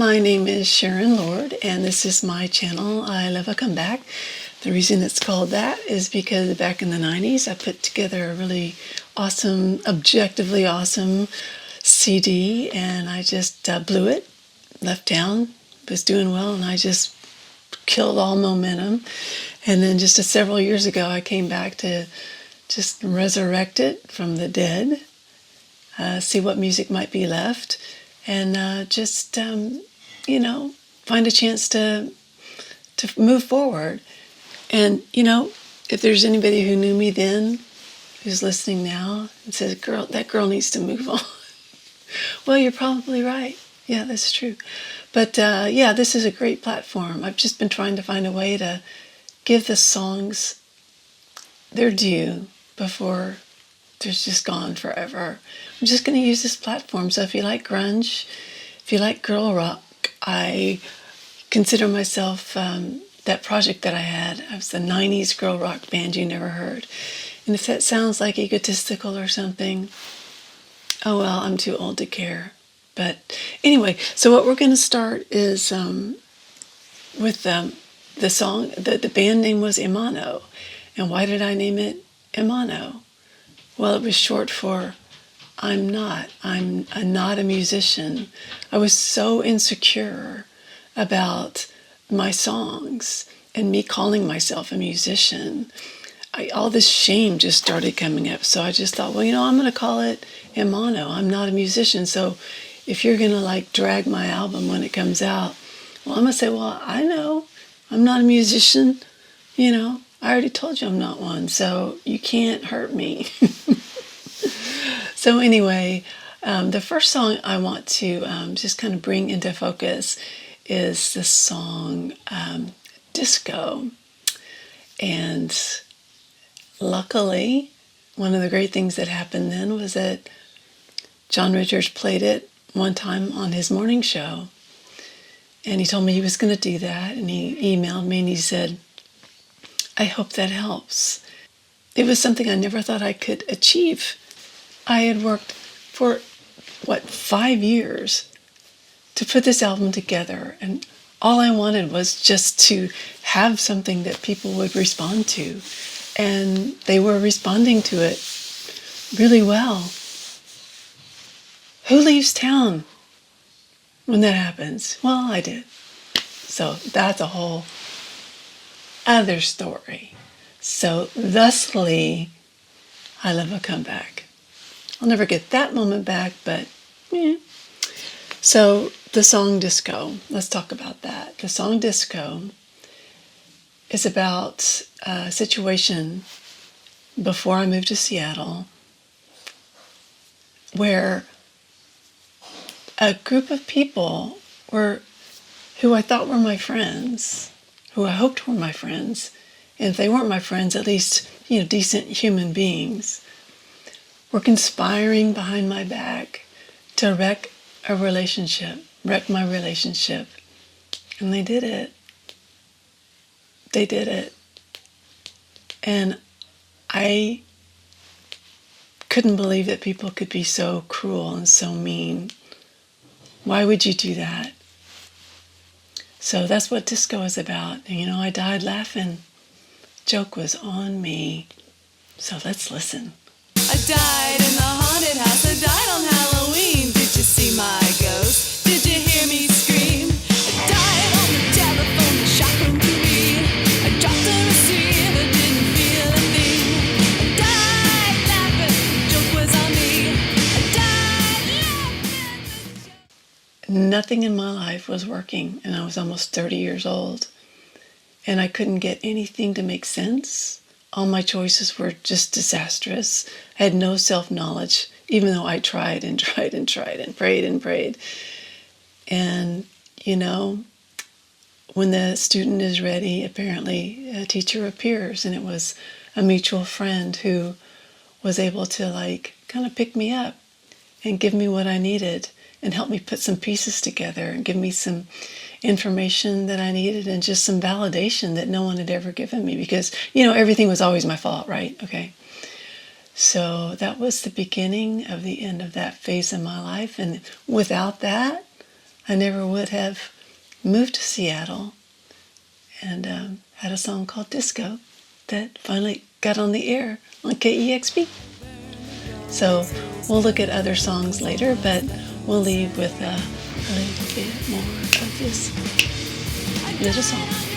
My name is Sharon Lord, and this is my channel, I Love a Comeback. The reason it's called that is because back in the 90s, I put together a really awesome, objectively awesome CD, and I just blew it, left town, was doing well, and I just killed all momentum. And then just several years ago, I came back to just resurrect it from the dead, see what music might be left, and find a chance to move forward. And, if there's anybody who knew me then, who's listening now, and says, that girl needs to move on. Well, you're probably right. Yeah, that's true. But this is a great platform. I've just been trying to find a way to give the songs their due before they're just gone forever. I'm just going to use this platform. So if you like grunge, if you like girl rock, I consider myself that project that I had. I was the 90s girl rock band you never heard. And if that sounds like egotistical or something, oh well, I'm too old to care. But anyway, so what we're going to start is with the song. The band name was Emano. And why did I name it Emano? Well, it was short for I'm not a musician. I was so insecure about my songs and me calling myself a musician. All this shame just started coming up. So I just thought, well, I'm going to call it Emano. I'm not a musician. So if you're going to drag my album when it comes out, well, I'm going to say, well, I know I'm not a musician. I already told you I'm not one. So you can't hurt me. So anyway, the first song I want to just kind of bring into focus is the song Disco. And luckily, one of the great things that happened then was that John Richards played it one time on his morning show. And he told me he was going to do that. And he emailed me and he said, I hope that helps. It was something I never thought I could achieve. I had worked for, 5 years to put this album together. And all I wanted was just to have something that people would respond to. And they were responding to it really well. Who leaves town when that happens? Well, I did. So that's a whole other story. So thusly, I Love a Comeback. I'll never get that moment back, but yeah. So the song Disco, let's talk about that. The song Disco is about a situation before I moved to Seattle where a group of people who I thought were my friends, who I hoped were my friends, and if they weren't my friends, at least, decent human beings, were conspiring behind my back to wreck my relationship. And they did it. They did it. And I couldn't believe that people could be so cruel and so mean. Why would you do that? So that's what Disco is about. And I died laughing. Joke was on me. So let's listen. I died in the haunted house. I died on Halloween. Did you see my ghost? Did you hear me scream? I died on the telephone, the shock room to read. I dropped the receiver, didn't feel a thing. I died laughing, the joke was on me. I died laughing. Nothing in my life was working, and I was almost 30 years old. And I couldn't get anything to make sense. All my choices were just disastrous. I had no self-knowledge, even though I tried and tried and tried and prayed. And, when the student is ready, apparently a teacher appears, and it was a mutual friend who was able to kind of pick me up and give me what I needed and help me put some pieces together and give me some information that I needed and just some validation that no one had ever given me because, everything was always my fault, right? Okay. So that was the beginning of the end of that phase of my life. And without that, I never would have moved to Seattle and had a song called Disco that finally got on the air on KEXP. So we'll look at other songs later, but we'll leave with a little bit more of this little song.